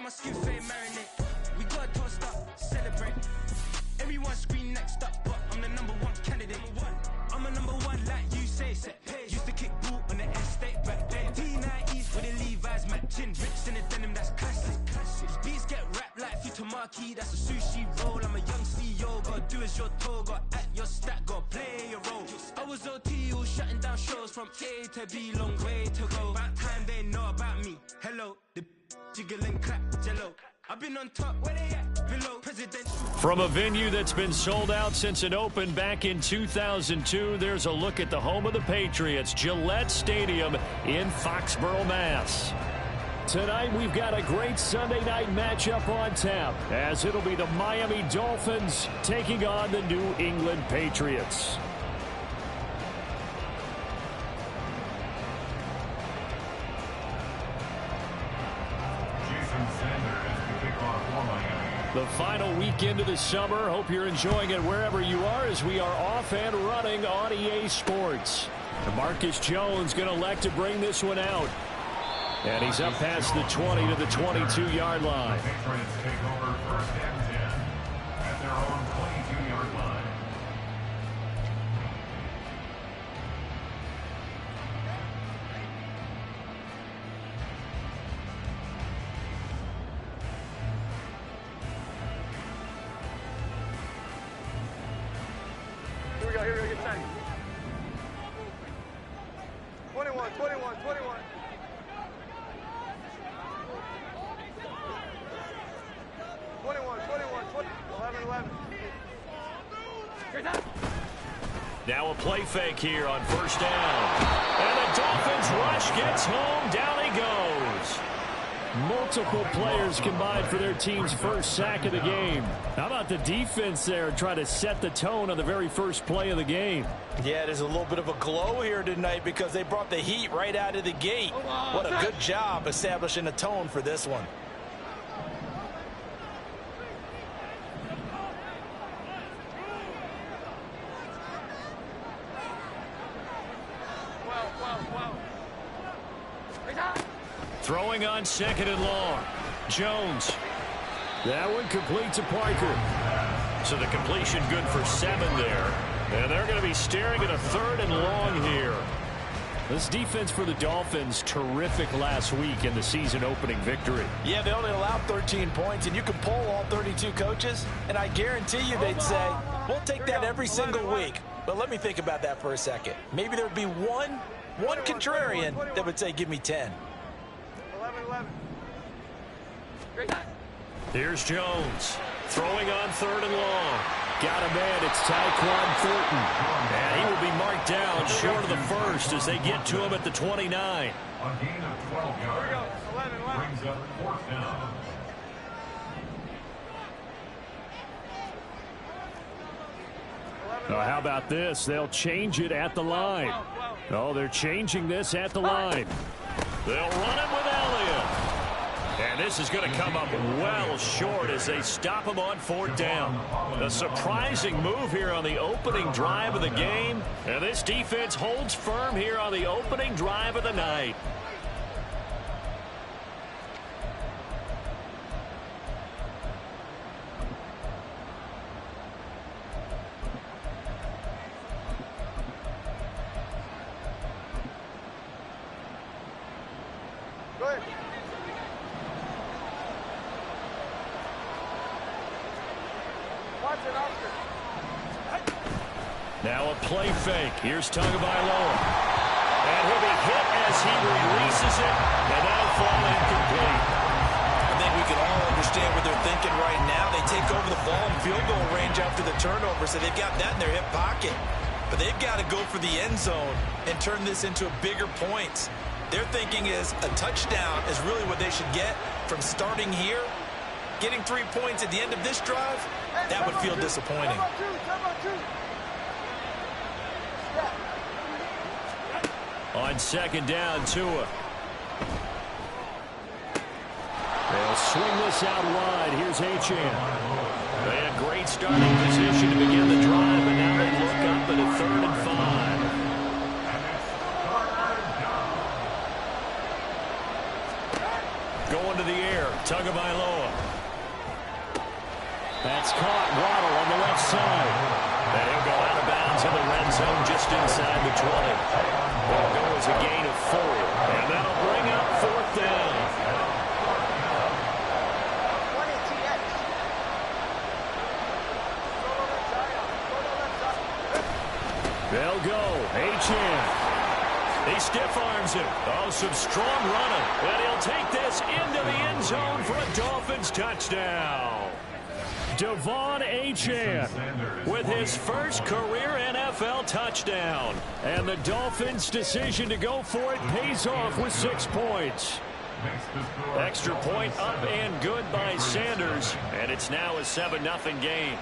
my skin fade marinate. We got toast up, celebrate. Everyone scream next up, but I'm the number one candidate. I'm a number one like you say. Used to kick ball on the estate back then. T90s with the Levi's matching. Rips in the denim, that's classic. Beats get wrapped like Futamaki, that's a sushi roll. I'm a young CEO, gotta do as you're told. Gotta act your stat, gotta play your role. I was OT, all shutting down shows from A to B, long way to go. About time they know about me. Hello, the jiggle and clap, jello. I've been on top, where they at? Below president. From a venue that's been sold out since it opened back in 2002, there's a look at the home of the Patriots, Gillette Stadium in Foxborough, Mass. Tonight we've got a great Sunday night matchup on tap, as it'll be the Miami Dolphins taking on the New England Patriots. The final weekend of the summer. Hope you're enjoying it wherever you are, as we are off and running on EA Sports. Marcus Jones going to elect to bring this one out. And he's up past the 20 to the 22-yard line. The Patriots take over first and 10 at their own 22-yard line. Here we go, get tight. 21, 21, 21. 11. Now a play fake here on first down. And the Dolphins rush gets home. Down he goes. Multiple players combined for their team's first sack of the game. How about the defense there trying to set the tone on the very first play of the game? Yeah, there's a little bit of a glow here tonight because they brought the heat right out of the gate. What a good job establishing a tone for this one. Throwing on second and long. Jones. That one complete to Parker. So the completion good for 7 there. And they're going to be staring at a third and long here. This defense for the Dolphins, terrific last week in the season opening victory. Yeah, they only allowed 13 points, and you can poll all 32 coaches, and I guarantee you they'd say, we'll take that every single week. But let me think about that for a second. Maybe there would be one contrarian that would say, give me 10. 11. Here's Jones. Throwing on third and long. Got a man. It's Tyquan Thornton. And he will be marked down short of the first as they get to him at the 29. A gain of 12 yards. 11. Brings up fourth down. Oh, how about this? They'll change it at the line. Oh, they're changing this at the line. They'll run it with Elliott. And this is going to come up well short as they stop him on fourth down. A surprising move here on the opening drive of the game. And this defense holds firm here on the opening drive of the night. Now a play fake. Here's Tagovailoa. And he'll be hit as he releases it, and that'll fall incomplete. I think we can all understand what they're thinking right now. They take over the ball in field goal range after the turnover, so they've got that in their hip pocket. But they've got to go for the end zone and turn this into bigger points. Their thinking is a touchdown is really what they should get from starting here. Getting 3 points at the end of this drive, that would feel disappointing. On second down, Tua. They'll swing this out wide. Here's Achane. They had great starting position to begin the drive, but now they look up at a 3rd and 5. Going to the air. Tagovailoa. That's caught. Waddle on the left side. And he'll go out of bounds in the red zone just inside the 20. That'll go as a gain of 4. And that'll bring up 4th down. They'll go. Achane. He stiff arms him. Oh, some strong running. And he'll take this into the end zone for a Dolphins touchdown. Devon Achane with his first career NFL touchdown. And the Dolphins' decision to go for it pays off with 6 points. Extra point up and good by Sanders. And it's now a 7-0 game.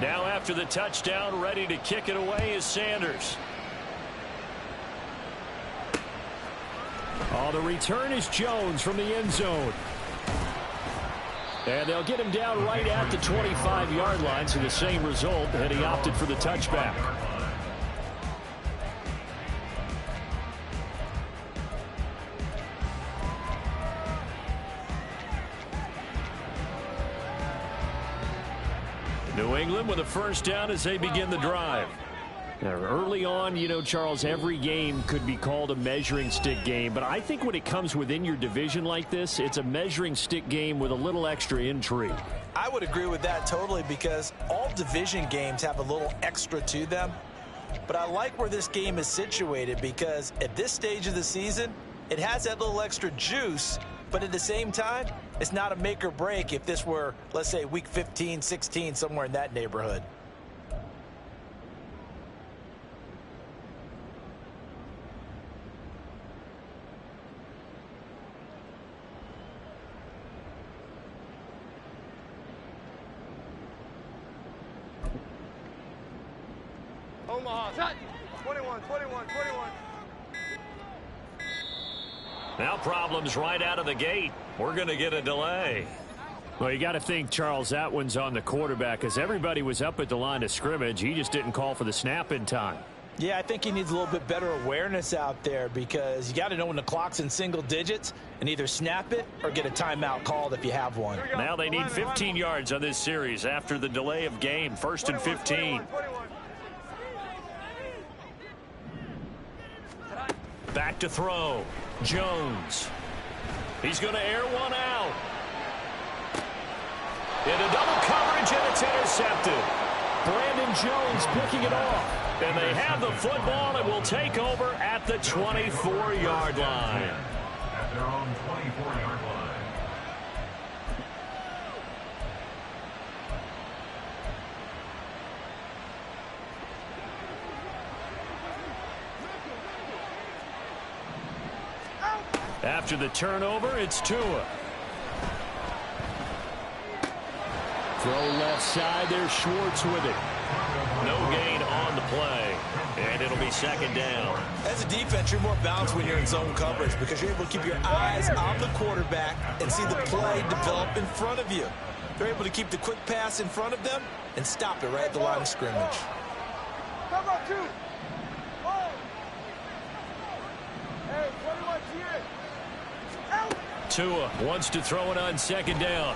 Now after the touchdown, ready to kick it away is Sanders. Oh, the return is Jones from the end zone. And they'll get him down right at the 25-yard line, so the same result, and he opted for the touchback. New England with a first down as they begin the drive. Now, early on, you know, Charles, every game could be called a measuring stick game, but I think when it comes within your division like this, it's a measuring stick game with a little extra intrigue. I would agree with that totally, because all division games have a little extra to them. But I like where this game is situated, because at this stage of the season, it has that little extra juice, but at the same time, it's not a make or break if this were, let's say, week 15, 16, somewhere in that neighborhood. Omaha, 21. Now problems right out of the gate. We're going to get a delay. Well, you got to think, Charles, that one's on the quarterback, because everybody was up at the line of scrimmage. He just didn't call for the snap in time. Yeah, I think he needs a little bit better awareness out there, because you got to know when the clock's in single digits and either snap it or get a timeout called if you have one. Now they need 15 yards on this series after the delay of game. 1st and 15. Back to throw. Jones. He's going to air one out. Into double coverage, and it's intercepted. Brandon Jones picking it off. And they have the football and will take over at the 24-yard line. At their own 24-yard line. After the turnover, it's Tua. Throw left side, there's Schwartz with it. No gain on the play, and it'll be 2nd down. As a defense, you're more balanced when you're in zone coverage, because you're able to keep your eyes on the quarterback and see the play develop in front of you. They're able to keep the quick pass in front of them and stop it right at the line of scrimmage. Come on, 2. Hey, 21 here. Tua wants to throw it on 2nd down.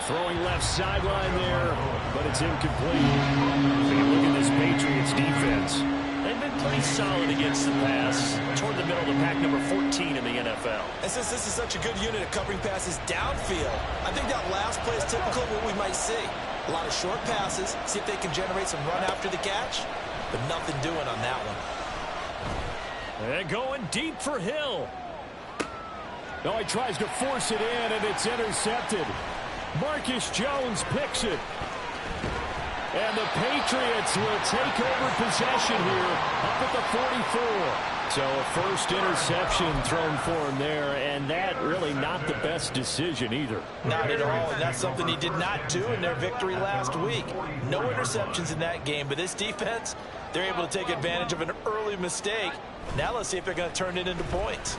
Throwing left sideline there, but it's incomplete. If you look at this Patriots defense, they've been pretty solid against the pass. Toward the middle of the pack, number 14 in the NFL. And since this is such a good unit of covering passes downfield, I think that last play is typical of what we might see. A lot of short passes, see if they can generate some run after the catch, but nothing doing on that one. And going deep for Hill. Oh, he tries to force it in, and it's intercepted. Marcus Jones picks it. And the Patriots will take over possession here up at the 44. So a first interception thrown for him there, and that really not the best decision either. Not at all, and that's something he did not do in their victory last week. No interceptions in that game, but this defense, they're able to take advantage of an early mistake. Now let's see if they're going to turn it into points.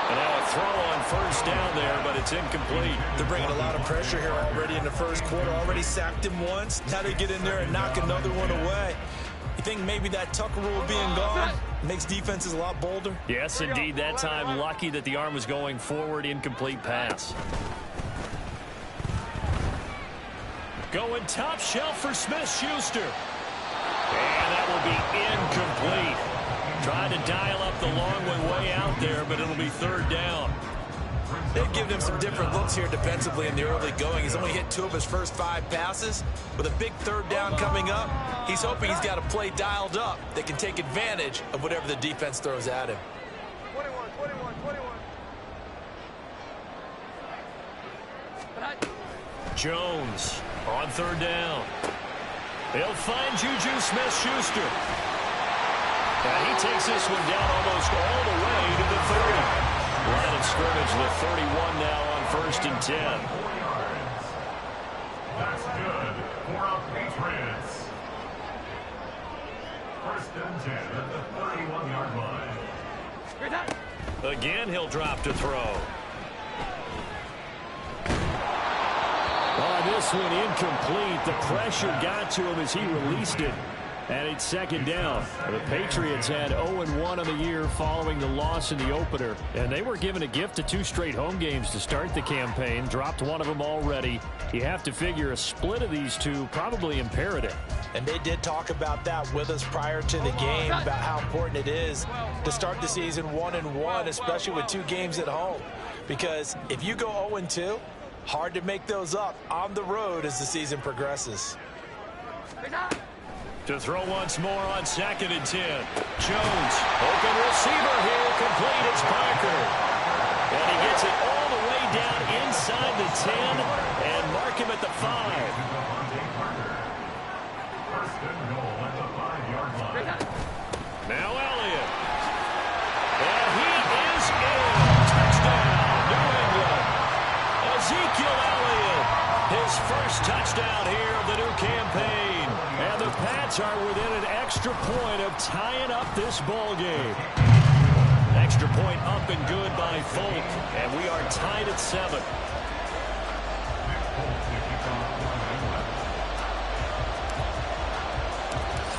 And now a throw on first down there, but it's incomplete. They're bringing a lot of pressure here already in the first quarter. Already sacked him once. Now they get in there and knock another one away. You think maybe that Tucker rule being gone makes defenses a lot bolder? Yes, indeed. That time, lucky that the arm was going forward. Incomplete pass. Going top shelf for Smith-Schuster. And that will be incomplete. Trying to dial up the long way out there, but it'll be third down. They've given him some different looks here defensively in the early going. He's only hit 2 of his first 5 passes. With a big third down coming up, he's hoping he's got a play dialed up that can take advantage of whatever the defense throws at him. 21. Jones on third down. He'll find Juju Smith-Schuster. And he takes this one down almost all the way to the 30. Line of scrimmage, the 31 now on 1st and 10. That's good for our Patriots. 1st and 10 at the 31-yard line. Again, he'll drop to throw. Oh, this one incomplete. The pressure got to him as he released it. And it's second down. The Patriots had 0-1 on the year following the loss in the opener. And they were given a gift of 2 straight home games to start the campaign. Dropped one of them already. You have to figure a split of these two probably imperative. And they did talk about that with us prior to the game, about how important it is to start the season 1-1, especially with 2 games at home. Because if you go 0-2, hard to make those up on the road as the season progresses. To throw once more on 2nd and 10. Jones, open receiver here, complete. It's Parker. And he gets it all the way down inside the 10 and mark him at the 5. Now Elliott. And he is in. Touchdown, New England. Ezekiel Elliott, his first touchdown here of the new campaign. And the Pats are within an extra point of tying up this ball game. Extra point up and good by Folk, and we are tied at 7.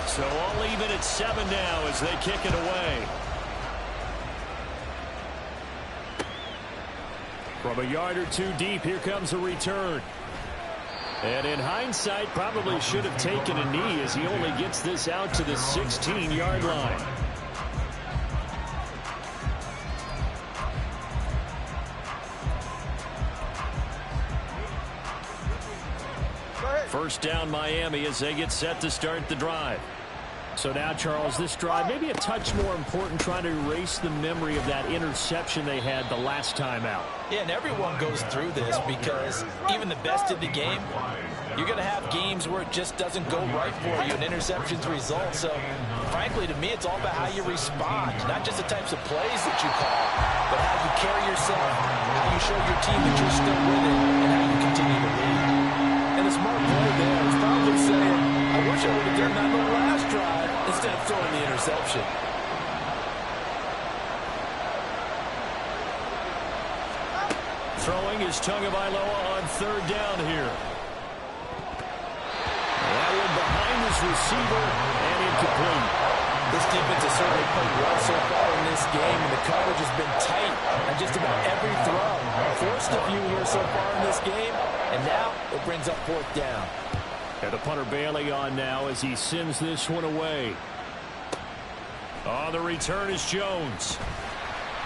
So all even at 7 now as they kick it away. From a yard or 2 deep, here comes a return. And in hindsight, probably should have taken a knee as he only gets this out to the 16-yard line. First down Miami as they get set to start the drive. So now, Charles, this drive maybe a touch more important, trying to erase the memory of that interception they had the last time out. Yeah, and everyone goes through this because even the best in the game, you're going to have games where it just doesn't go right for you and interceptions result. So, frankly, to me, it's all about how you respond, not just the types of plays that you call, but how you carry yourself, how you show your team that you're still with it, and how you continue to lead. And the smart play there is probably saying, I wish I would have done that in the last drive instead of throwing the interception. Throwing is Tagovailoa on third down here. That one behind his receiver and incomplete. This defense has certainly played well so far in this game, and the coverage has been tight on just about every throw. Forced a few here so far in this game, and now it brings up 4th down. And the punter Bailey on now as he sends this one away. On the return is Jones.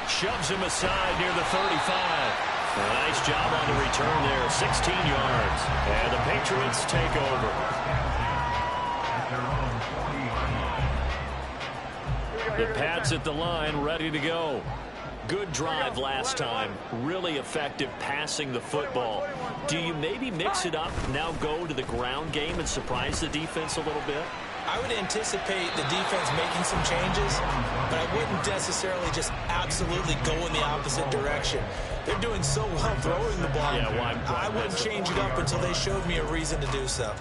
Shoves him aside near the 35. A nice job on the return there, 16 yards. And the Patriots take over. The Pats at the line, ready to go. Good drive last time. Really effective passing the football. Do you maybe mix it up, now go to the ground game and surprise the defense a little bit? I would anticipate the defense making some changes, but I wouldn't necessarily just absolutely go in the opposite direction. They're doing so well throwing the ball. Yeah, I wouldn't change it up until they showed me a reason to do so.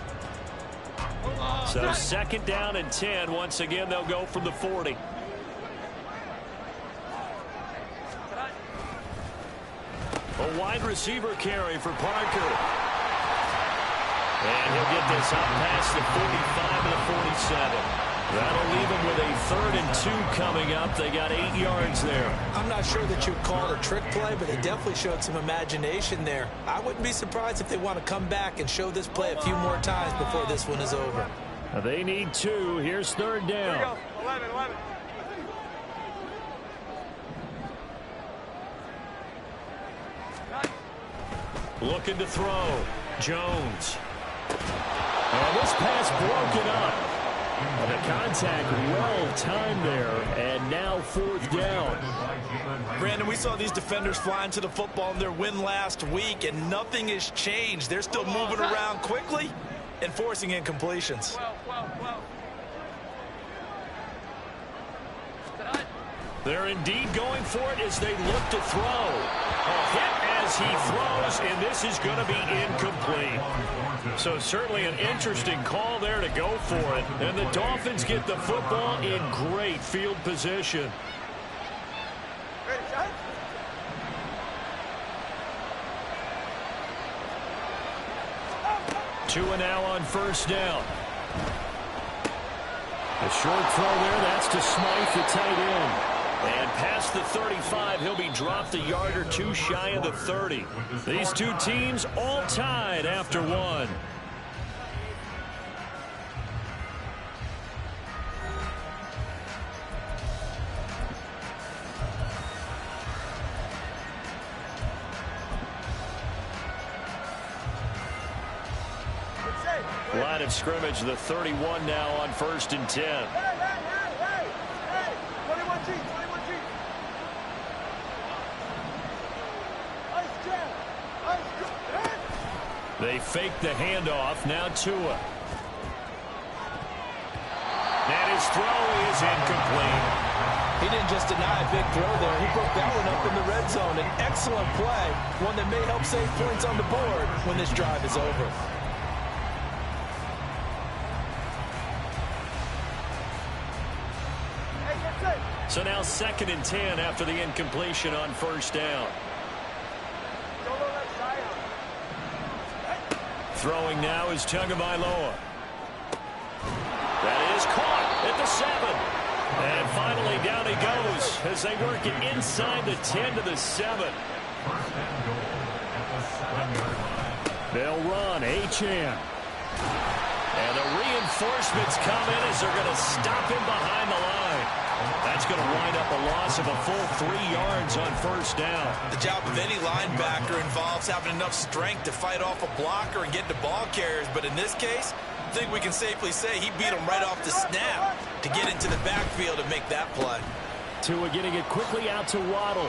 So 2nd down and 10. Once again, they'll go from the 40. A wide receiver carry for Parker. And he'll get this up past the 45 to the 47. That'll leave them with a 3rd and 2 coming up. They got 8 yards there. I'm not sure that you'd call it a trick play, but they definitely showed some imagination there. I wouldn't be surprised if they want to come back and show this play a few more times before this one is over. They need 2. Here's 3rd down. Here we go. 11. Looking to throw. Jones. And this pass broken up. The contact well timed there, and now 4th down. Brandon, we saw these defenders flying to the football in their win last week, and nothing has changed. They're still moving around quickly and forcing incompletions. They're indeed going for it as they look to throw. A hit as he throws, and this is going to be incomplete. So certainly an interesting call there to go for it. And the Dolphins get the football in great field position. Two and now on 1st down. A short throw there, that's to Smythe, the tight end. And past the 35, he'll be dropped a yard or 2 shy of the 30. These two teams all tied after 1. Line of scrimmage, the 31 now on 1st and 10. Hey! 21G. They fake the handoff. Now Tua. And his throw is incomplete. He didn't just deny a big throw there. He broke that one up in the red zone. An excellent play, one that may help save points on the board when this drive is over. So now 2nd and 10 after the incompletion on 1st down. Throwing now is Tagovailoa. That is caught at the 7. And finally down he goes as they work it inside the 10 to the 7. They'll run Achane. And the reinforcements come in as they're going to stop him behind the line. That's going to wind up a loss of a full 3 yards on 1st down. The job of any linebacker involves having enough strength to fight off a blocker and get to ball carriers. But in this case, I think we can safely say he beat him right off the snap to get into the backfield and make that play. Tua getting it quickly out to Waddle.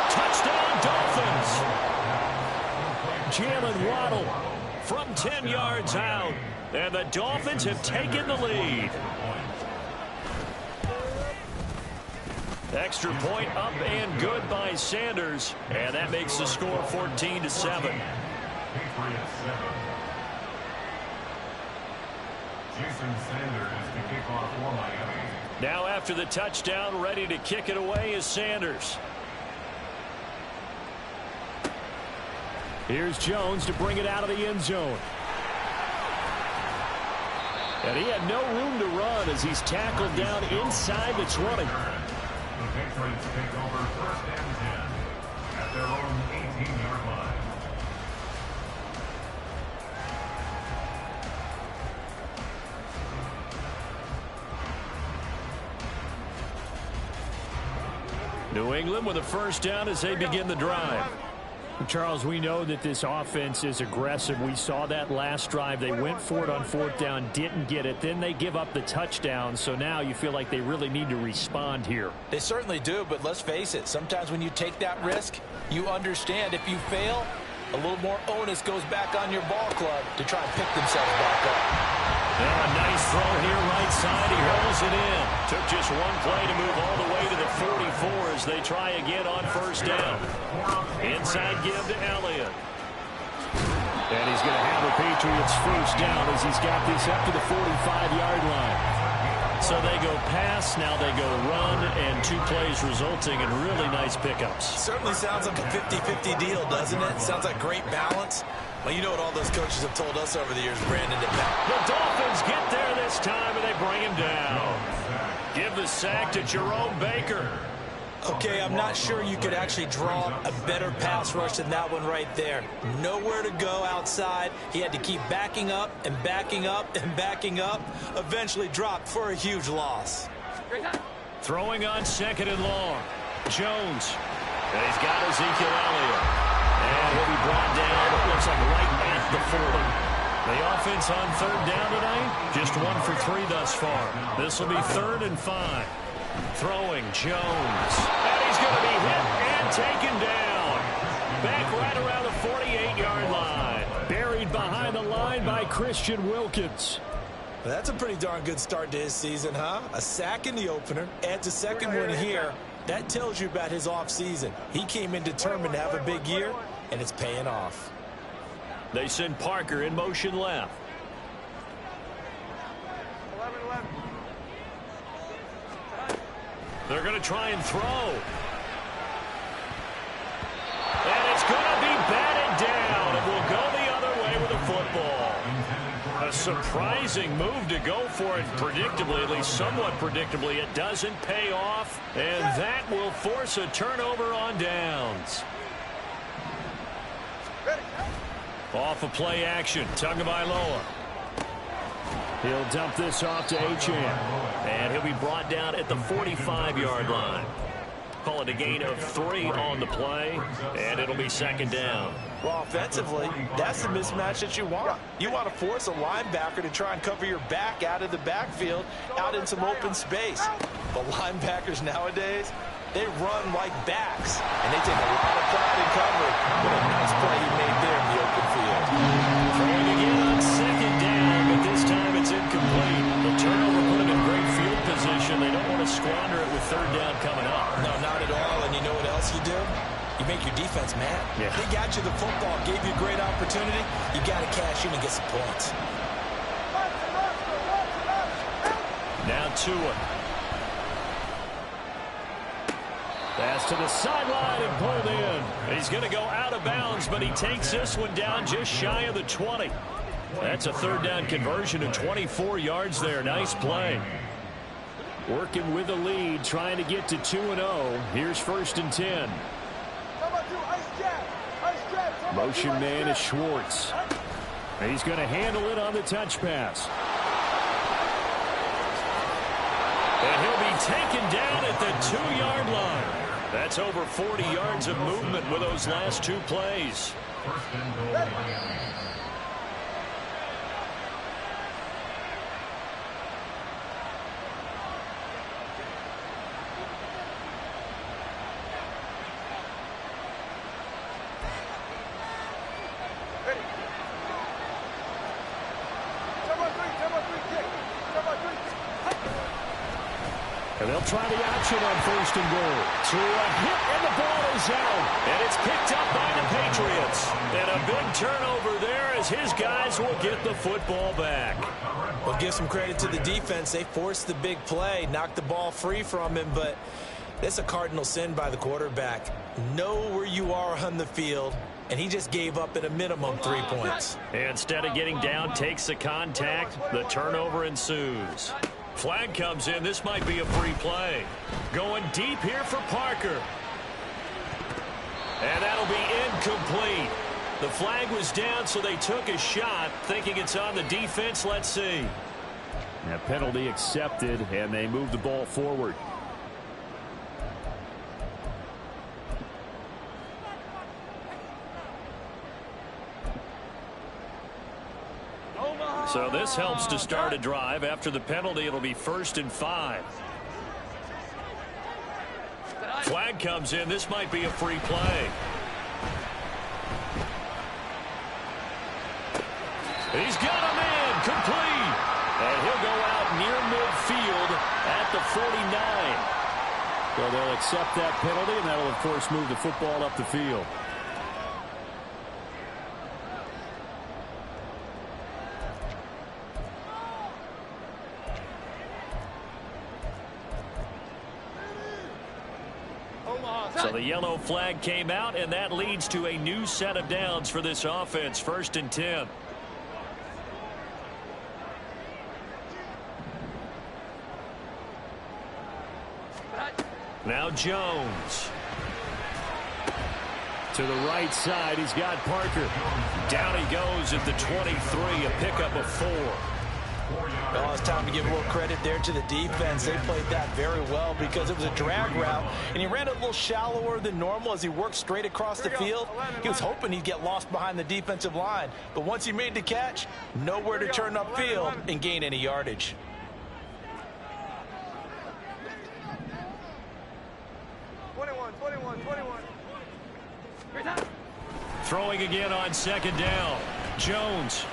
Touchdown, Dolphins! Jalen Waddle from 10 yards out. And the Dolphins have taken the lead. Extra point up and good by Sanders. And that makes the score 14 to 7. Now after the touchdown, ready to kick it away is Sanders. Here's Jones to bring it out of the end zone. And he had no room to run as he's tackled down inside the 20. The Patriots take over 1st and 10 at their own 18-yard line. New England with a 1st down as they begin the drive. Charles, we know that this offense is aggressive. We saw that last drive. They went for it on 4th down, didn't get it. Then they give up the touchdown. So now you feel like they really need to respond here. They certainly do, but let's face it. Sometimes when you take that risk, you understand if you fail, a little more onus goes back on your ball club to try and pick themselves back up. Now a nice throw here right side. He rolls it in. Took just one play to move all the way to the 44 as they try again on 1st down. Inside give to Elliott. And he's going to have the Patriots 1st down as he's got this up to the 45-yard line. So they go pass, now they go run, and 2 plays resulting in really nice pickups. Certainly sounds like a 50-50 deal, doesn't it? Sounds like great balance. Well, you know what all those coaches have told us over the years, Brandon. The Dolphins get there this time, and they bring him down. Give the sack to Jerome Baker. Okay, I'm not sure you could actually draw a better pass rush than that one right there. Nowhere to go outside. He had to keep backing up and backing up and backing up. Eventually dropped for a huge loss. Throwing on 2nd and long. Jones. And he's got Ezekiel Elliott. And he'll be brought down, it looks like right at the 40. The offense on 3rd down tonight, just 1 for 3 thus far. This will be 3rd and 5. Throwing Jones. And he's going to be hit and taken down. Back right around the 48-yard line. Buried behind the line by Christian Wilkins. That's a pretty darn good start to his season, huh? A sack in the opener, adds a second one here. That tells you about his offseason. He came in determined to have a big year, and it's paying off. They send Parker in motion left. 11-11. They're going to try and throw. And it's going to be batted down. It will go the other way with the football. A surprising move to go for it predictably, at least somewhat predictably. It doesn't pay off, and that will force a turnover on downs. Off of play action, Tagovailoa. He'll dump this off to Achane. And he'll be brought down at the 45-yard line. Call it a gain of 3 on the play, and it'll be 2nd down. Well, offensively, that's the mismatch that you want. You want to force a linebacker to try and cover your back out of the backfield, out in some open space. But linebackers nowadays, they run like backs, and they take a lot of pride in covering. What a nice play he made there in the open field. Throwing again on 2nd down, but this time it's incomplete. The turnover put him in great field position. They don't want to squander it with 3rd down coming up. No, not at all. And you know what else you do? You make your defense mad. Yeah. They got you the football, gave you a great opportunity. You got to cash in and get some points. Now Tua. Pass to the sideline and pulled in. He's going to go out of bounds, but he takes this one down just shy of the 20. That's a 3rd down conversion of 24 yards there. Nice play. Working with the lead, trying to get to 2-0. Here's 1st and 10. Motion man is Schwartz. He's going to handle it on the touch pass. And he'll be taken down at the 2-yard line. That's over 40 yards of movement with those last 2 plays. And they'll try the option on 1st and goal. To a hit, and the ball is out. And it's picked up by the Patriots. And a big turnover there as his guys will get the football back. Well, give some credit to the defense. They forced the big play, knocked the ball free from him, but that's a cardinal sin by the quarterback. Know where you are on the field, and he just gave up at a minimum 3 points. Instead of getting down, takes the contact. The turnover ensues. Flag comes in. This might be a free play. Going deep here for Parker. And that'll be incomplete. The flag was down, so they took a shot, thinking it's on the defense. Let's see. A penalty accepted, and they move the ball forward. So this helps to start a drive. After the penalty, it'll be 1st and 5. Flag comes in. This might be a free play. He's got a man complete. And he'll go out near midfield at the 49. So they'll accept that penalty, and that'll, of course, move the football up the field. So the yellow flag came out, and that leads to a new set of downs for this offense. 1st and 10. Now Jones. To the right side, he's got Parker. Down he goes at the 23, a pickup of 4. Well, it's time to give a little credit there to the defense. They played that very well because it was a drag route, and he ran a little shallower than normal as he worked straight across the field. He was hoping he'd get lost behind the defensive line, but once he made the catch, nowhere to turn upfield and gain any yardage. Throwing again on 2nd down. Jones.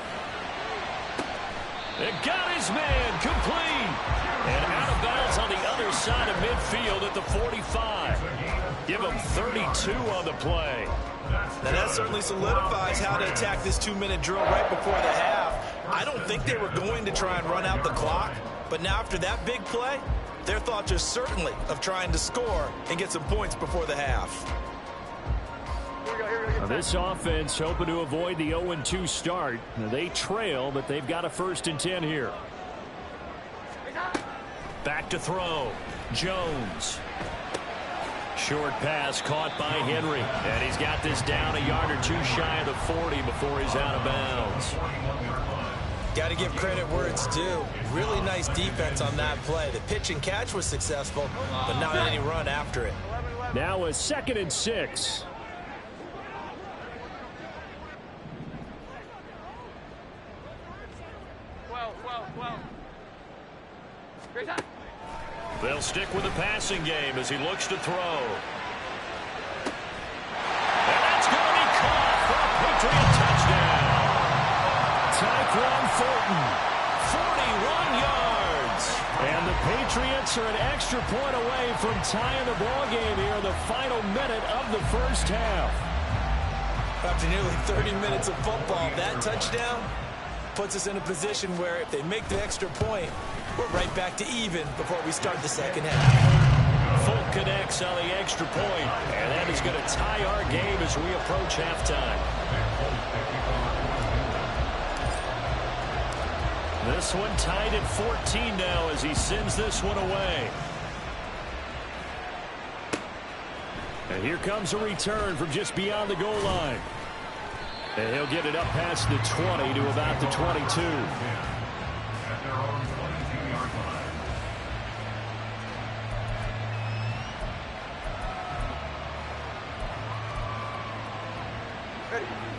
It got his man complete. And out of bounds on the other side of midfield at the 45. Give him 32 on the play. Now that certainly solidifies how to attack this 2-minute drill right before the half. I don't think they were going to try and run out the clock, but now after that big play, their thoughts are certainly of trying to score and get some points before the half. Now this offense hoping to avoid the 0-2 start. Now they trail, but they've got a 1st and 10 here. Back to throw. Jones. Short pass caught by Henry. And he's got this down a yard or two shy of the 40 before he's out of bounds. Got to give credit where it's due. Really nice defense on that play. The pitch and catch was successful, but not any run after it. Now a 2nd and 6. They'll stick with the passing game as he looks to throw. And that's going to be caught for a Patriot touchdown. Tyquan Thornton, 41 yards. And the Patriots are an extra point away from tying the ball game here in the final minute of the 1st half. After nearly 30 minutes of football, that touchdown puts us in a position where if they make the extra point, we're right back to even before we start the 2nd half. Folk connects on the extra point, and that is going to tie our game as we approach halftime. This one tied at 14 now as he sends this one away. And here comes a return from just beyond the goal line. And he'll get it up past the 20 to about the 22.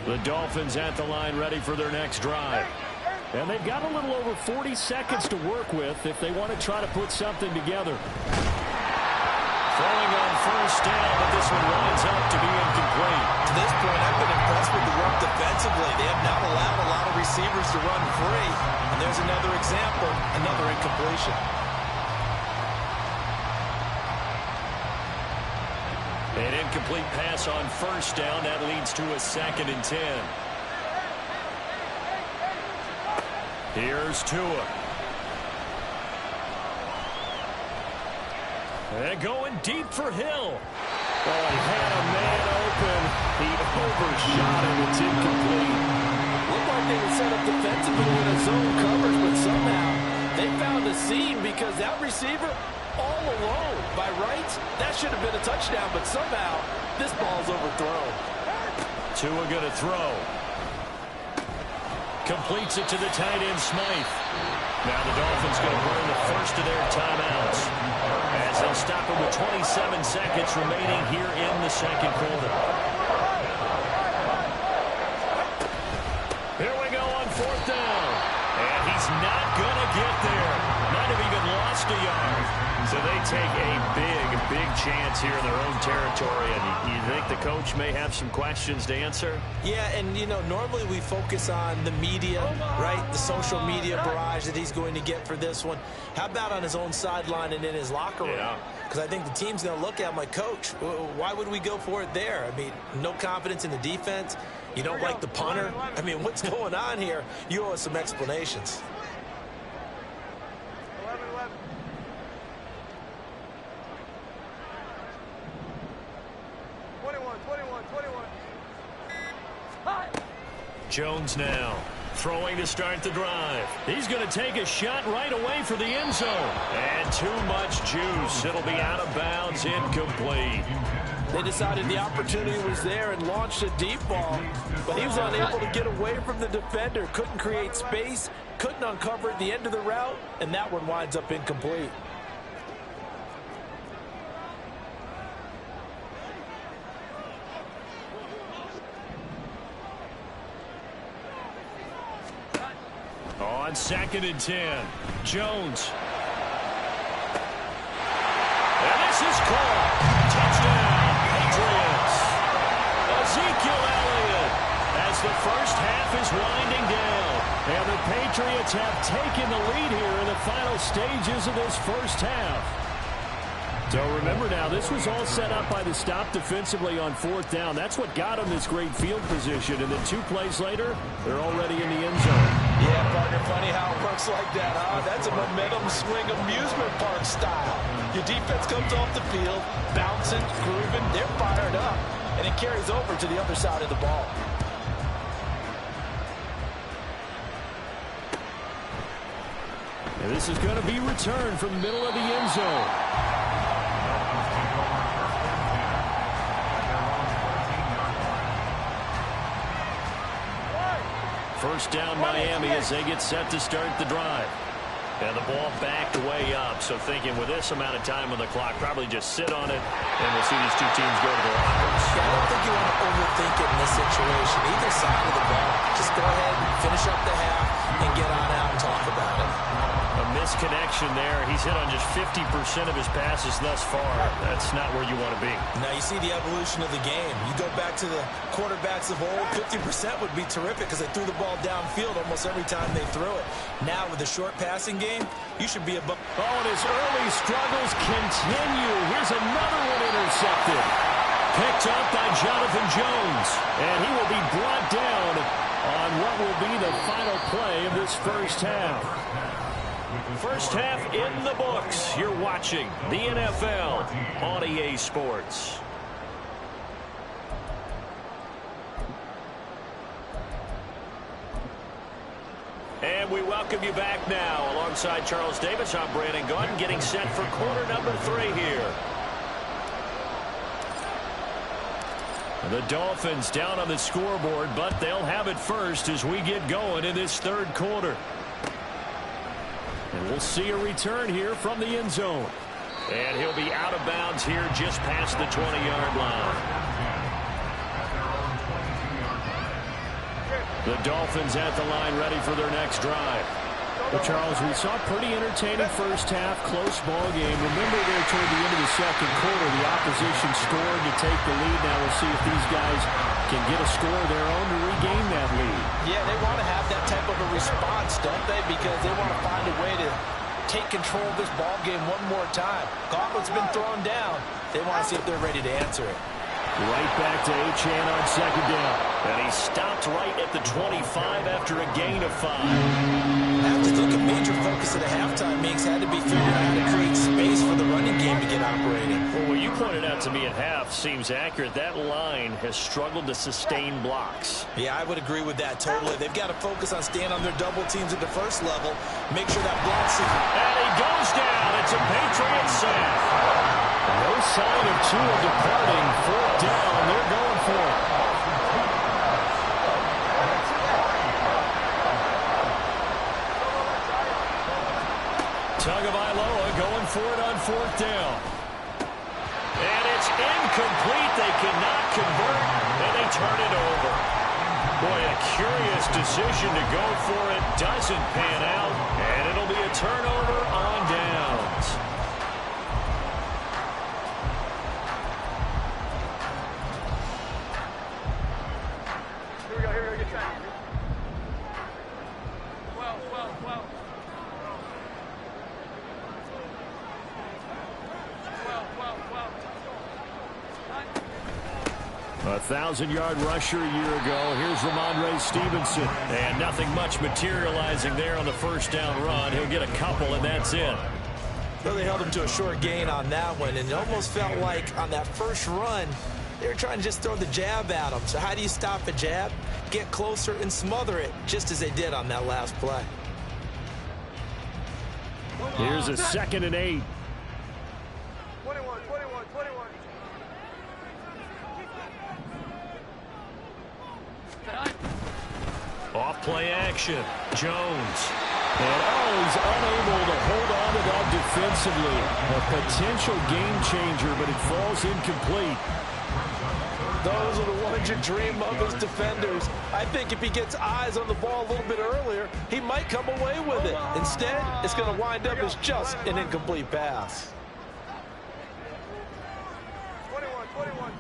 The Dolphins at the line ready for their next drive. And they've got a little over 40 seconds to work with if they want to try to put something together. Throwing on 1st down, but this one winds up to be incomplete. To this point, I've been impressed with the work defensively. They have not allowed a lot of receivers to run free. And there's another example, another incompletion. An incomplete pass on 1st down. That leads to a 2nd and 10. Here's Tua. And going deep for Hill. Oh, he had a man open. He overshot him. It's incomplete. Looked like they were set up defensively in a zone coverage, but somehow they found a seam because that receiver all alone. By rights, that should have been a touchdown, but somehow this ball's overthrown. Tua going to throw. Completes it to the tight end, Smythe. Now the Dolphins going to burn the first of their timeouts as they'll stop it with 27 seconds remaining here in the 2nd quarter. Here we go on 4th down. And he's not going to get there. Might have even lost a yard. So they take a big chance here in their own territory. And you think the coach may have some questions to answer? Yeah, and, you know, normally we focus on the media, right? The social media barrage that he's going to get for this one. How about on his own sideline and in his locker room? Because I think the team's going to look at him like, Coach, why would we go for it there? I mean, no confidence in the defense. You don't like the punter? I mean, what's going on here? You owe us some explanations. Jones now. Throwing to start the drive. He's going to take a shot right away for the end zone. And too much juice. It'll be out of bounds, incomplete. They decided the opportunity was there and launched a deep ball, but he was unable to get away from the defender. Couldn't create space, couldn't uncover at the end of the route, and that one winds up incomplete. On 2nd and 10, Jones. And this is caught. Touchdown, Patriots. Ezekiel Elliott as the first half is winding down. And the Patriots have taken the lead here in the final stages of this first half. So remember now, this was all set up by the stop defensively on 4th down. That's what got them this great field position. And then 2 plays later, they're already in the end zone. Yeah, partner, funny how it works like that, huh? That's a momentum swing amusement park style. Your defense comes off the field, bouncing, grooving, they're fired up, and it carries over to the other side of the ball. And this is going to be returned from the middle of the end zone. First down Miami as they get set to start the drive. And the ball backed way up, so thinking with this amount of time on the clock, probably just sit on it, and we'll see these two teams go to the lockers. I don't think you want to overthink it in this situation. Either side of the ball, just go ahead and finish up the half and get on out and talk about it. A misconnection there. He's hit on just 50% of his passes thus far. That's not where you want to be. Now you see the evolution of the game. You go back to the quarterbacks of old, 50% would be terrific because they threw the ball downfield almost every time they threw it. Now with the short passing game, you should be above. Oh, and his early struggles continue. Here's another one intercepted. Picked up by Jonathan Jones. And he will be brought down on what will be the final play of this first half. First half in the books. You're watching the NFL on EA Sports. And we welcome you back now. Alongside Charles Davis, I'm Brandon Gaudin, getting set for quarter number 3 here. The Dolphins down on the scoreboard, but they'll have it first as we get going in this third quarter. And we'll see a return here from the end zone. And he'll be out of bounds here just past the 20-yard line. The Dolphins at the line ready for their next drive. Well, Charles, we saw a pretty entertaining first half, close ball game. Remember there toward the end of the second quarter, the opposition scored to take the lead. Now we'll see if these guys can get a score of their own to regain that lead. Yeah, they want to have that type of a response, don't they? Because they want to find a way to take control of this ball game one more time. Gauntlet's been thrown down. They want to see if they're ready to answer it. Right back to Achane on second down. And he stopped right at the 25 after a gain of 5. I have to think a major focus at a halftime means had to be figuring out how to create space for the running game to get operating. Well, what you pointed out to me at half seems accurate. That line has struggled to sustain blocks. Yeah, I would agree with that totally. They've got to focus on staying on their double teams at the first level. Make sure that block. And he goes down. It's a Patriot sack. No sign of Tua departing. 4th down. They're going for it. Tagovailoa going for it on 4th down. And it's incomplete. They cannot convert, and they turn it over. Boy, a curious decision to go for it. Doesn't pan out, and it'll be a turnover on downs. A 1,000-yard rusher a year ago. Here's Ramondre Stevenson. And nothing much materializing there on the first down run. He'll get a couple, and that's it. Well, they held him to a short gain on that one, and it almost felt like on that first run, They were trying to just throw the jab at him. So how do you stop a jab? Get closer and smother it, just as they did on that last play. Here's a 2nd and 8. 21. Off play action. Jones. And he's unable to hold on to that defensively. A potential game changer, but it falls incomplete. Those are the ones you dream of as defenders. I think if he gets eyes on the ball a little bit earlier, he might come away with it. Instead, it's going to wind up as just an incomplete pass. 21.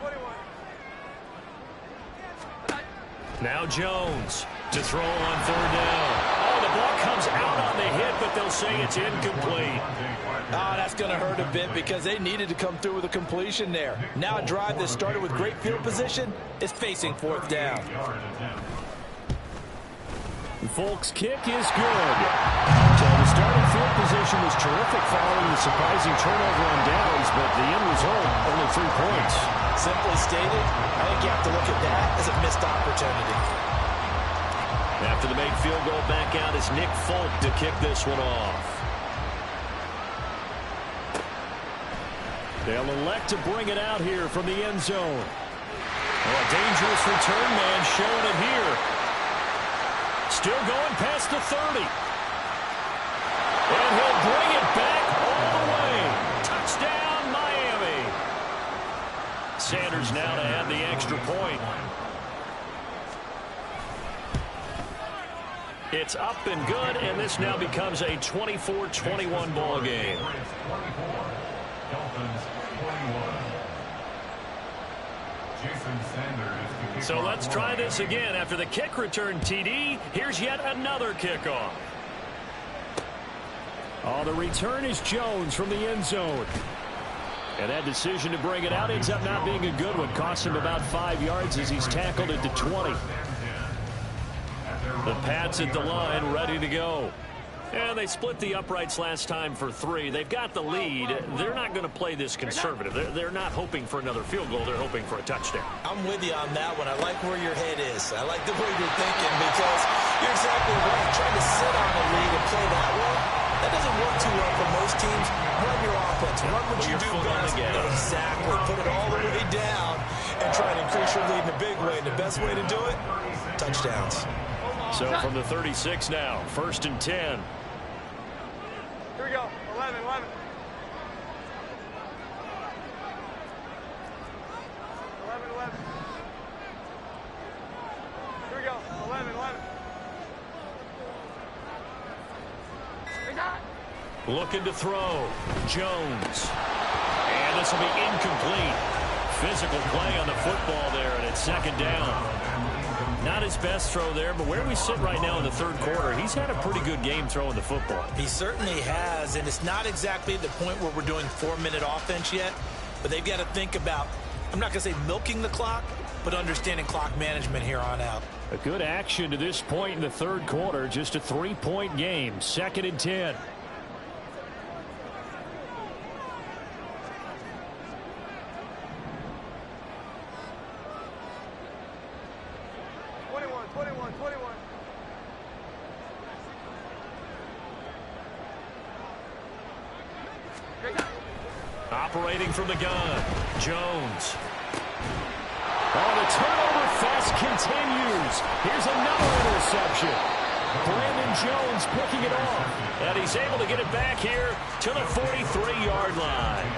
Now Jones to throw on 3rd down. Oh, the ball comes out on the hit, but they'll say it's incomplete. Oh, that's going to hurt a bit because they needed to come through with a completion there. Now a drive that started with great field position is facing 4th down. Folks' kick is good. So the starting field position was terrific following the surprising turnover on downs, but the end result, only 3 points. Simply stated, I think you have to look at that as a missed opportunity. After the made field goal, back out is Nick Folk to kick this one off. They'll elect to bring it out here from the end zone. Oh, a dangerous return man showing it here. Still going past the 30. And he'll bring it back all the way. Touchdown, Miami. Sanders now to add the extra point. It's up and good, and this now becomes a 24-21 ball game. So let's try this again. After the kick return TD, here's yet another kickoff. Oh, the return is Jones from the end zone. And that decision to bring it out ends up not being a good one. Cost him about 5 yards as he's tackled at the 20. The Pats at the line, ready to go. And they split the uprights last time for 3. They've got the lead. They're not going to play this conservative. They're not hoping for another field goal. They're hoping for a touchdown. I'm with you on that one. I like where your head is. I like the way you're thinking because you're exactly right. Trying to sit on the lead and play that way, that doesn't work too well for most teams. Run your offense. Run what you do best. Exactly. Put it all the way down and try and increase your lead in a big way. And the best way to do it, touchdowns. So from the 36 now, 1st and 10. Here we go. 11. Here we go. 11. Looking to throw. Jones. And this will be incomplete. Physical play on the football there, and it's 2nd down. Not his best throw there, but where we sit right now in the 3rd quarter, he's had a pretty good game throwing the football. He certainly has, and it's not exactly the point where we're doing 4-minute offense yet, but they've got to think about, I'm not going to say milking the clock, but understanding clock management here on out. A good action to this point in the 3rd quarter, just a 3-point game, 2nd and 10. Operating from the gun, Jones. Oh, the turnover fest continues. Here's another interception. Brandon Jones picking it off. And he's able to get it back here to the 43-yard line.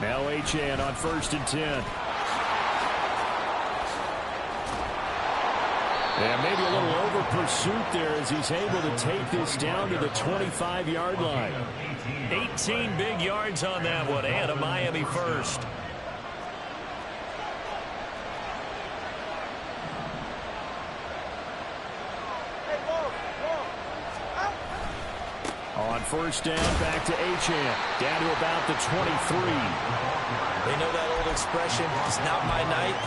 Now H.N. on 1st and 10. Yeah, maybe a little over pursuit there as he's able to take this down to the 25-yard line. 18 big yards on that one, and a Miami first. On 1st down, back to H.N. Down to about the 23. They know that old expression, it's not my night.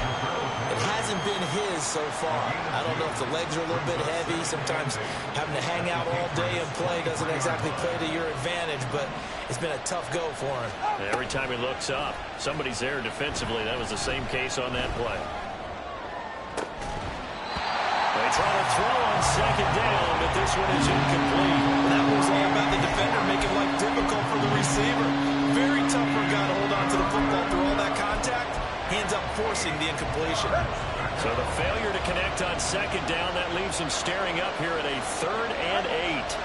It hasn't been his so far. I don't know if the legs are a little bit heavy. Sometimes having to hang out all day and play doesn't exactly play to your advantage, but it's been a tough go for him. Every time he looks up, somebody's there defensively. That was the same case on that play. They try to throw on second down, but this one is incomplete. That was all about the defender making life difficult for the receiver. Very tough for a guy to hold on to the football through all that contact. He ends up forcing the incompletion. So the failure to connect on second down, that leaves him staring up here at a 3rd and 8.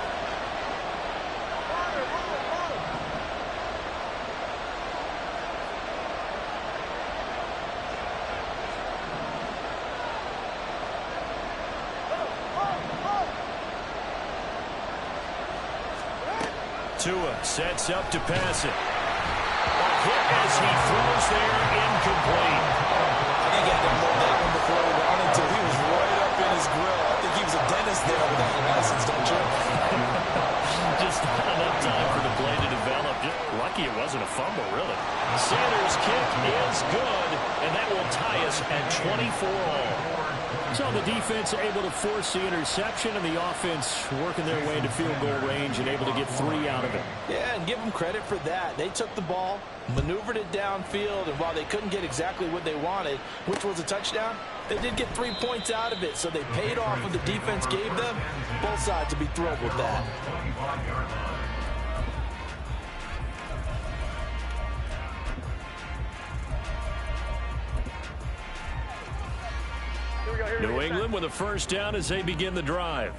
Tua sets up to pass it. Hit as he throws there, incomplete. I think he had to mold that one before he wanted to. He was right up in his grill. I think he was a dentist there without a license, don't you? Just not enough time for the play to develop. Just lucky it wasn't a fumble, really. Sanders' kick is good, and that will tie us at 24 all. So the defense able to force the interception, and the offense working their way into field goal range and able to get 3 out of it. Yeah, and give them credit for that. They took the ball, maneuvered it downfield, and while they couldn't get exactly what they wanted, which was a touchdown, they did get 3 points out of it, so they paid off what the defense gave them. Both sides to be thrilled with that. New England with a first down as they begin the drive.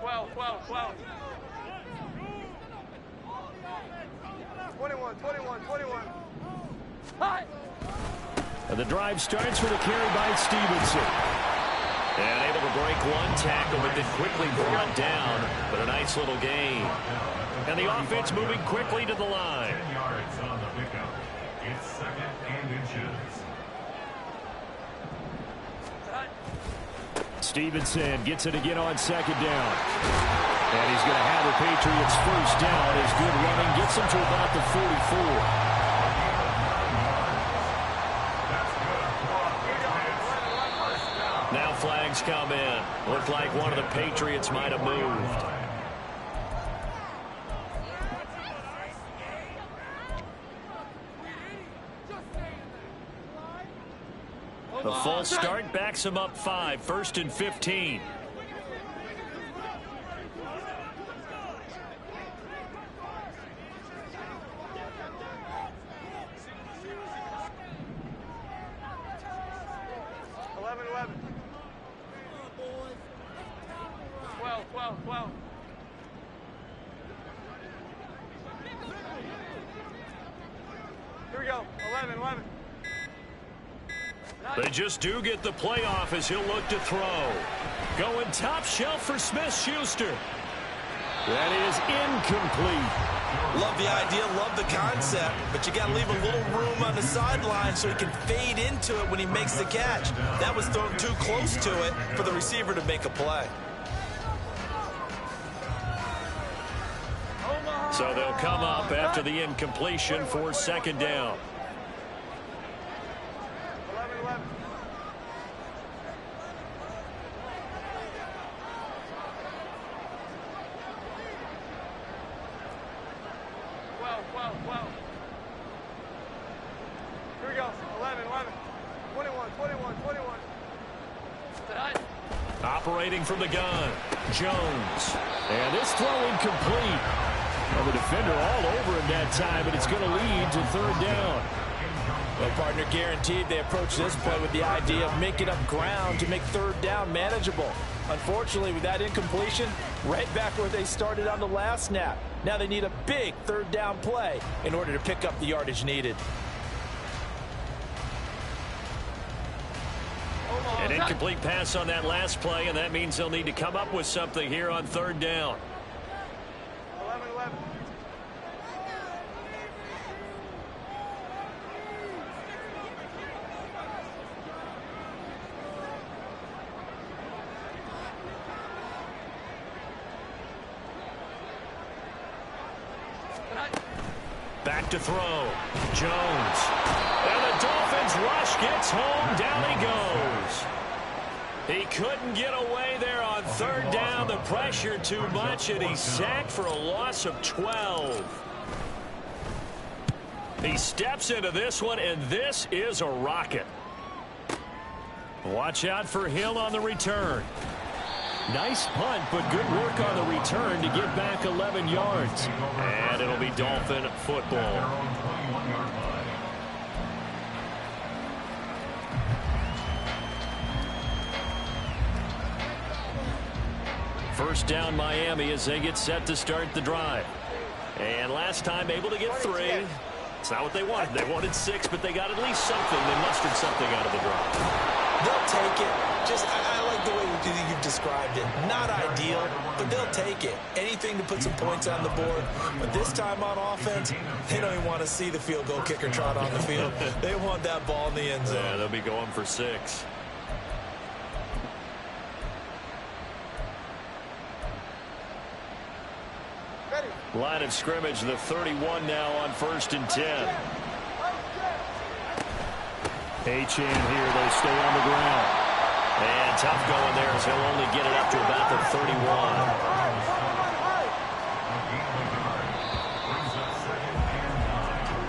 Well. 21. And the drive starts with a carry by Stevenson. And able to break one tackle, but then quickly brought down. But a nice little gain. And the offense moving quickly to the line. 10 yards on the pickup. It's 2nd and inches. Stevenson gets it again on second down. And he's going to have the Patriots first down. His good running gets him to about the 44. Now flags come in. Looked like one of the Patriots might have moved. The false start backs him up 5, 1st and 15. Here we go. 11. They just do get the playoff as he'll look to throw. Going top shelf for Smith-Schuster. That is incomplete. Love the idea, love the concept, but you got to leave a little room on the sideline so he can fade into it when he makes the catch. That was thrown too close to it for the receiver to make a play. So they'll come up after the incompletion for second down. 11. Well. Here we go. 11. 21. Operating from the gun, Jones. And this throw incomplete. Well, the defender all over him that time, but it's going to lead to 3rd down. Well, partner, guaranteed they approach this play with the idea of making up ground to make 3rd down manageable. Unfortunately, with that incompletion, right back where they started on the last snap. Now they need a big 3rd down play in order to pick up the yardage needed. An incomplete pass on that last play, and that means they'll need to come up with something here on 3rd down. 11. Back to throw. Jones. And the Dolphins rush gets home. Down he goes. He couldn't get away there on third down. The pressure too much, and he's sacked for a loss of 12. He steps into this one, and this is a rocket. Watch out for Hill on the return. Nice punt, but good work on the return to get back 11 yards. And it'll be Dolphin football. First down Miami as they get set to start the drive. And last time able to get 3. It's not what they wanted. They wanted 6, but they got at least something. They mustered something out of the drive. They'll take it. I like the way you've described it. Not ideal, but they'll take it. Anything to put some points on the board. But this time on offense, they don't even want to see the field goal kicker trot on the field. They want that ball in the end zone. Yeah, they'll be going for 6. Line of scrimmage, the 31 now on 1st and 10. Achane here, they stay on the ground. And tough going there as he'll only get it up to about the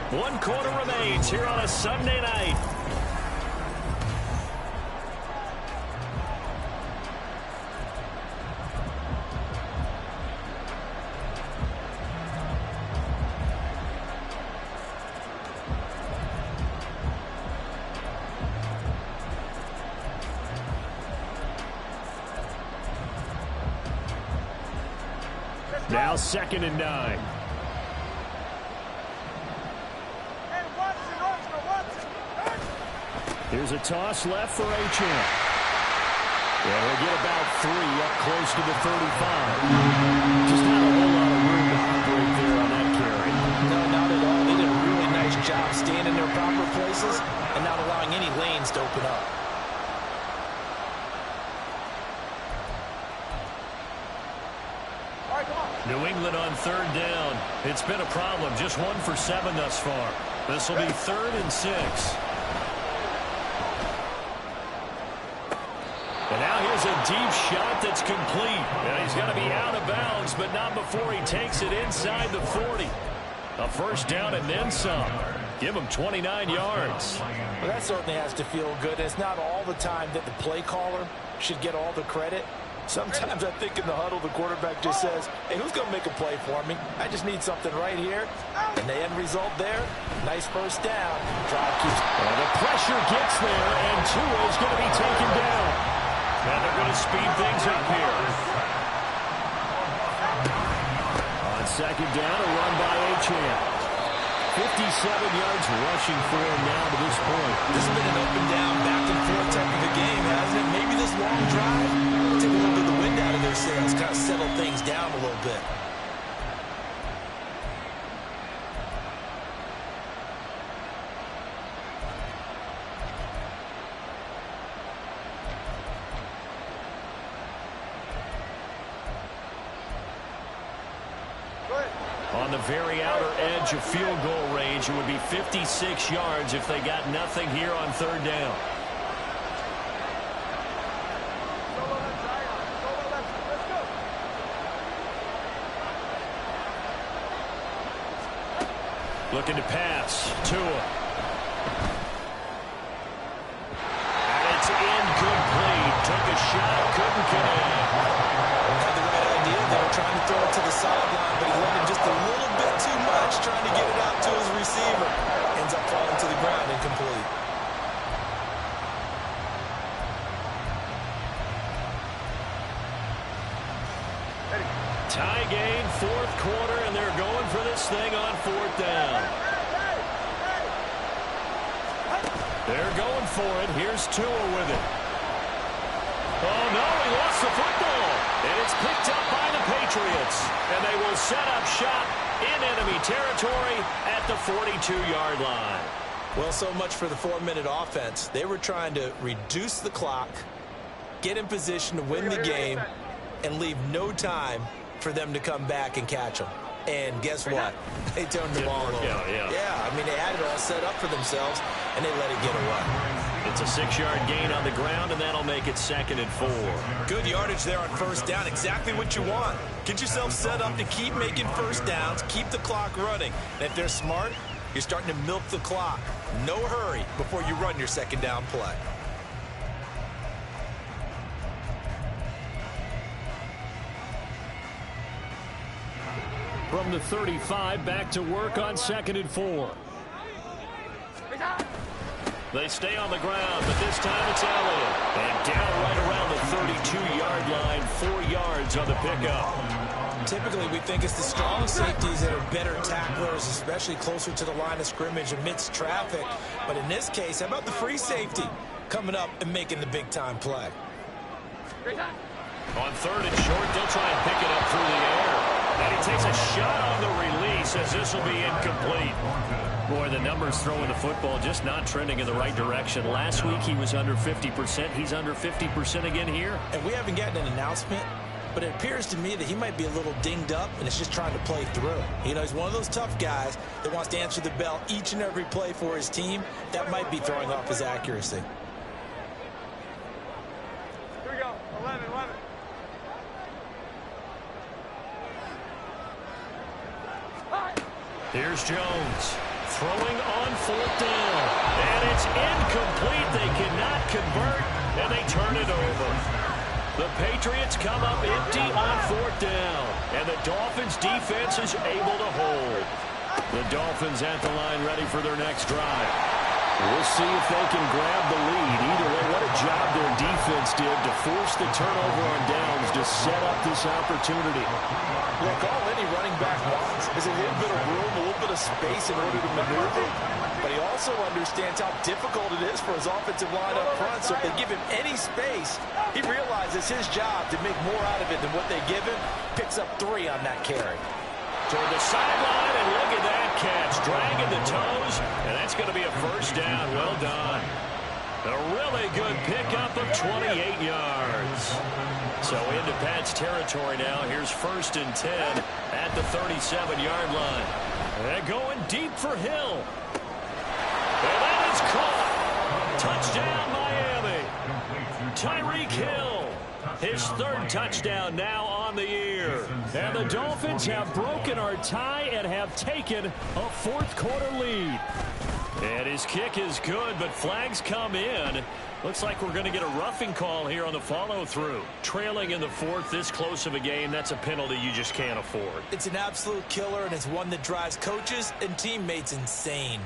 31. 1 quarter remains here on a Sunday night. Now 2nd and 9. Here's a toss left for Achane. Yeah, he'll get about 3 up close to the 35. Just not a whole lot of room to operate there on that carry. No, not at all. They did a really nice job staying in their proper places and not allowing any lanes to open up. New England on 3rd down. It's been a problem. Just 1 for 7 thus far. This will be 3rd and 6. And now here's a deep shot that's complete. And he's going to be out of bounds, but not before he takes it inside the 40. A first down and then some. Give him 29 yards. Well, that certainly has to feel good. It's not all the time that the play caller should get all the credit. Sometimes I think in the huddle, the quarterback just says, hey, who's going to make a play for me? I just need something right here. And the end result there, nice first down. Drive keeps. Well, the pressure gets there, and Tua is going to be taken down. And they're going to speed things up here. On 2nd down, a run by Achane. 57 yards rushing for him now to this point. This has been an up and down, back and forth type of a game, hasn't it? Maybe this long drive will take a little bit of the wind out of their sails, kind of settle things down a little bit. On the very outer edge of field goal range, it would be 56 yards if they got nothing here on 3rd down. Looking to pass. Tua. And it's incomplete. Took a shot, couldn't connect. Had the right idea. They were trying to throw it to the sideline, but he let it just a little bit too much, trying to get it out to his receiver. Ends up falling to the ground, incomplete. Tie game, 4th quarter, and they're going for this thing on 4th down. They're going for it. Here's Tua with it. Oh, no, he lost the football. And it's picked up by the Patriots. And they will set up shop in enemy territory at the 42-yard line. Well, so much for the 4-minute offense. They were trying to reduce the clock, get in position to win the game, and leave no time for them to come back and catch them. And guess what? They turned the ball over. Yeah, I mean, they had it all set up for themselves, and they let it get away. It's a 6-yard gain on the ground, and that'll make it 2nd and 4. Good yardage there on first down. Exactly what you want. Get yourself set up to keep making first downs, keep the clock running. And if they're smart, you're starting to milk the clock. No hurry before you run your second down play. From the 35, back to work on 2nd and 4. They stay on the ground, but this time it's Elliott. And down right around the 32-yard line, 4 yards on the pickup. Typically, we think it's the strong safeties that are better tacklers, especially closer to the line of scrimmage amidst traffic. But in this case, how about the free safety coming up and making the big-time play? On 3rd and short, they'll try and pick it up through the air. And he takes a shot on the release as this will be incomplete. Boy, the numbers throwing the football just not trending in the right direction. Last week he was under 50%. He's under 50% again here. And we haven't gotten an announcement, but it appears to me that he might be a little dinged up and is just trying to play through. You know, he's one of those tough guys that wants to answer the bell each and every play for his team. That might be throwing off his accuracy. Here we go. 11. Here's Jones throwing on 4th down. And it's incomplete. They cannot convert, and they turn it over. The Patriots come up empty on 4th down, and the Dolphins' defense is able to hold. The Dolphins at the line ready for their next drive. We'll see if they can grab the lead. Either way, what a job their defense did to force the turnover on downs to set up this opportunity. Look, all any running back wants is a little bit of room, a little bit of space in order to maneuver. But he also understands how difficult it is for his offensive line up front. So if they give him any space, he realizes his job to make more out of it than what they give him. Picks up 3 on that carry. Toward the sideline, and look at that catch. Dragging the toes, and that's going to be a first down. Well done. A really good pickup of 28 yards. So into Pat's territory now. Here's 1st and 10 at the 37-yard line. And going deep for Hill. And that is caught. Touchdown, Miami. Tyreek Hill. His 3rd touchdown now on the year. And the Dolphins have broken our tie and have taken a 4th quarter lead. And his kick is good, but flags come in. Looks like we're going to get a roughing call here on the follow-through. Trailing in the 4th, this close of a game, that's a penalty you just can't afford. It's an absolute killer, and it's one that drives coaches and teammates insane.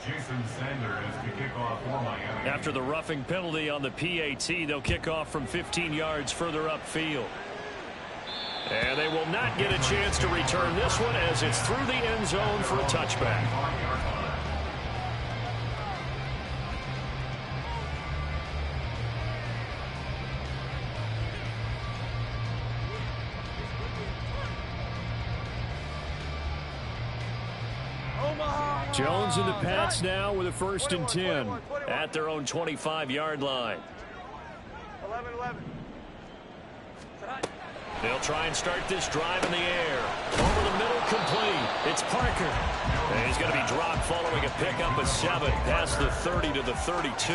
Jason Sanders to kick off for Miami. After the roughing penalty on the PAT, they'll kick off from 15 yards further upfield. And they will not get a chance to return this one as it's through the end zone for a touchback. Jones and the Pats now with a 1st and 10 at their own 25-yard line. 11. They'll try and start this drive in the air. Over the middle, complete. It's Parker. And he's going to be dropped following a pickup of 7 past the 30 to the 32.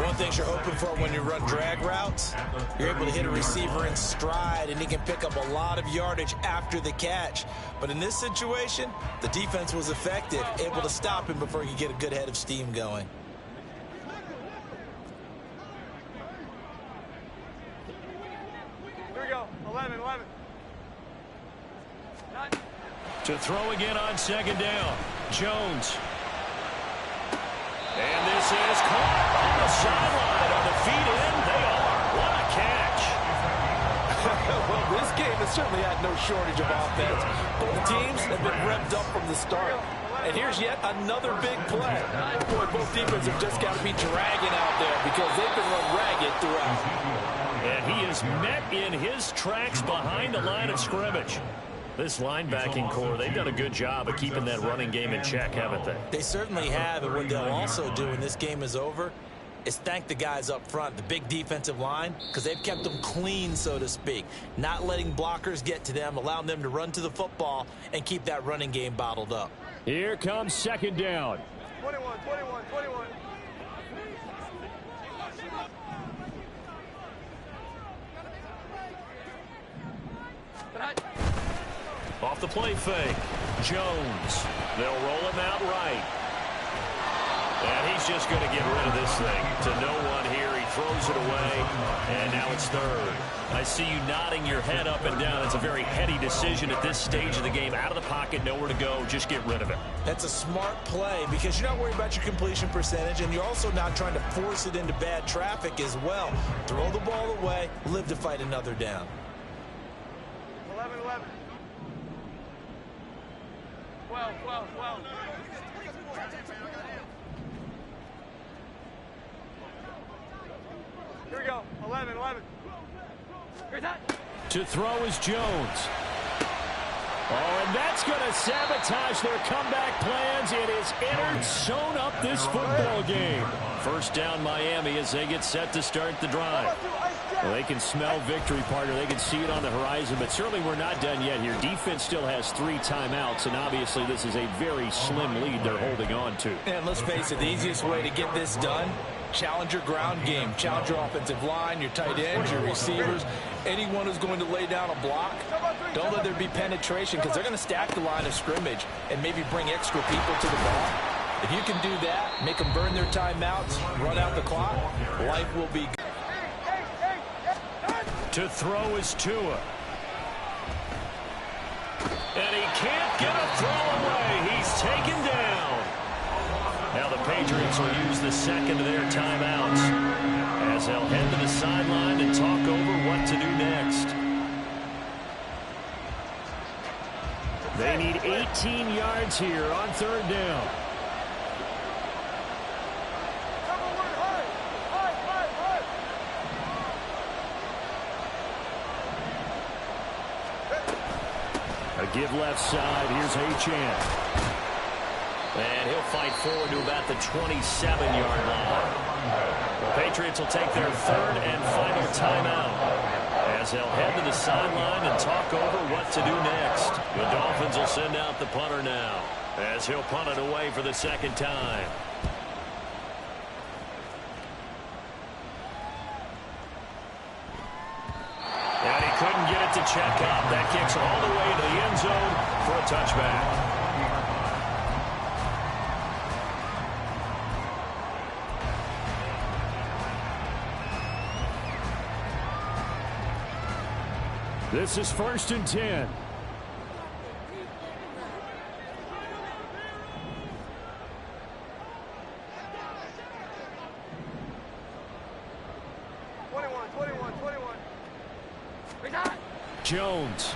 One thing you're hoping for when you run drag routes, you're able to hit a receiver in stride, and he can pick up a lot of yardage after the catch. But in this situation, the defense was effective, able to stop him before he could get a good head of steam going. Here we go. 11. To throw again on 2nd down. Jones. And this is caught on the sideline. On the feet in, they are. What a catch. Well, this game has certainly had no shortage of offense. Both teams have been revved up from the start. And here's yet another big play. Boy, both defenses have just got to be dragging out there because they've been run ragged throughout. And he is met in his tracks behind the line of scrimmage. This linebacking core, they've done a good job of keeping that running game in check, haven't they? They certainly have, and what they'll also do when this game is over, is thank the guys up front, the big defensive line, because they've kept them clean, so to speak. Not letting blockers get to them, allowing them to run to the football and keep that running game bottled up. Here comes second down. 21, 21, 21. Off the play fake. Jones. They'll roll him out right. And he's just going to get rid of this thing to no one here. He throws it away, and now it's third. I see you nodding your head up and down. It's a very heady decision at this stage of the game. Out of the pocket, nowhere to go. Just get rid of it. That's a smart play because you're not worried about your completion percentage, and you're also not trying to force it into bad traffic as well. Throw the ball away, live to fight another down. 11, 11. 12, 12, 12. Here we go. 11, 11. To throw is Jones. Oh, and that's going to sabotage their comeback plans. It is entered, sewn up this football game. First down Miami as they get set to start the drive. Well, they can smell victory, partner. They can see it on the horizon, but certainly we're not done yet here. Defense still has 3 timeouts, and obviously this is a very slim lead they're holding on to. And let's face it, the easiest way to get this done, challenge your ground game. Challenge your offensive line, your tight ends, your receivers, anyone who's going to lay down a block. Don't let there be penetration because they're going to stack the line of scrimmage and maybe bring extra people to the ball. If you can do that, make them burn their timeouts, run out the clock, life will be good. To throw is Tua. And he can't get a throw away. He's taken down. Now the Patriots will use the second of their timeouts as they'll head to the sideline and talk over what to do next. They need 18 yards here on third down. A give left side. Here's Achane. And he'll fight forward to about the 27-yard line. The Patriots will take their third and final timeout as they'll head to the sideline and talk over what to do next. The Dolphins will send out the punter now as he'll punt it away for the second time. And he couldn't get it to check up. That kicks all the way to the end zone for a touchback. This is 1st and 10. Jones.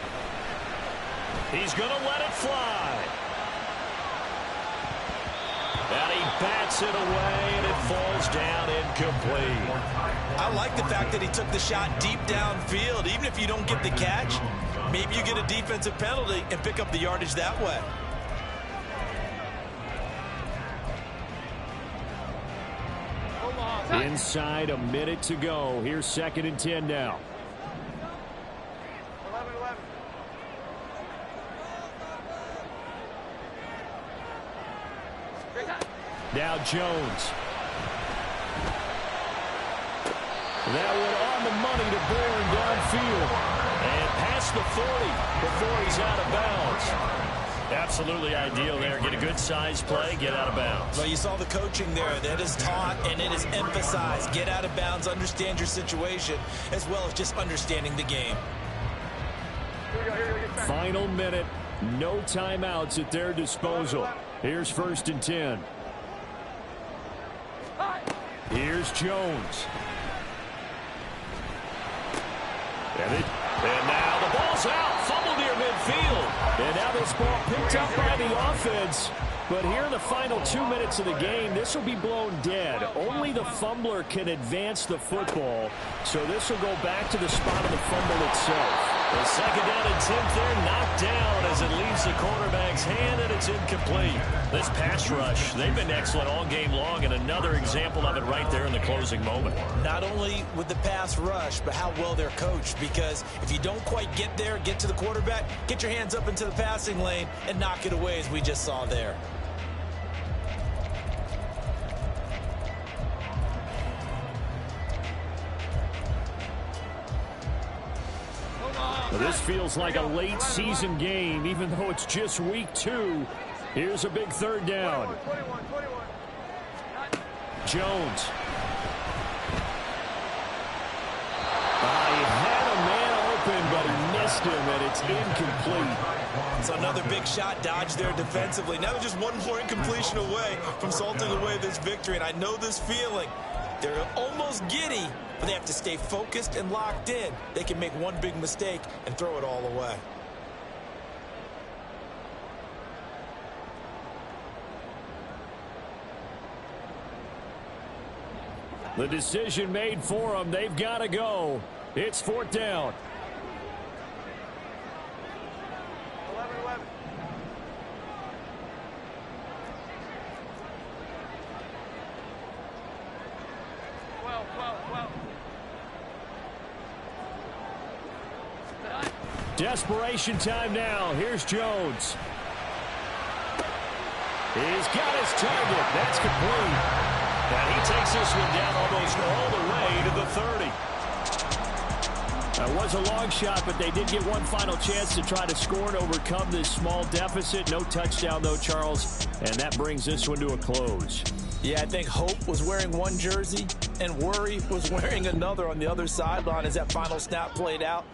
He's going to let it fly. And he bats it away, and it falls down incomplete. I like the fact that he took the shot deep downfield. Even if you don't get the catch, maybe you get a defensive penalty and pick up the yardage that way. Inside a minute to go. Here's 2nd and 10 now. 11, 11. Now Jones. That one on the money to Bourne downfield. And past the 40 before he's out of bounds. Absolutely ideal there. Get a good size play, get out of bounds. Well, you saw the coaching there. That is taught and it is emphasized. Get out of bounds, understand your situation, as well as just understanding the game. Final minute. No timeouts at their disposal. Here's 1st and 10. Here's Jones. And now the ball's out. Fumble near midfield. And now this ball picked up by the offense. But here in the final 2 minutes of the game, this will be blown dead. Only the fumbler can advance the football. So this will go back to the spot of the fumble itself. The 2nd down and 10th there, knocked down as it leaves the quarterback's hand, and it's incomplete. This pass rush, they've been excellent all game long, and another example of it right there in the closing moment. Not only with the pass rush, but how well they're coached, because if you don't quite get there, get to the quarterback, get your hands up into the passing lane and knock it away, as we just saw there. This feels like a late season game, even though it's just week 2. Here's a big third down. 21. Jones. He had a man open, but he missed him, and it's incomplete. So another big shot dodged there defensively. Now they're just one more incompletion away from salting away this victory, and I know this feeling. They're almost giddy, but they have to stay focused and locked in. They can make one big mistake and throw it all away. The decision made for them. They've got to go. It's 4th down. 11. 12. Desperation time now. Here's Jones. He's got his target. That's complete. And he takes this one down almost all the way to the 30. That was a long shot, but they did get one final chance to try to score and overcome this small deficit. No touchdown, though, Charles, and that brings this one to a close. Yeah, I think hope was wearing one jersey and worry was wearing another on the other sideline as that final snap played out.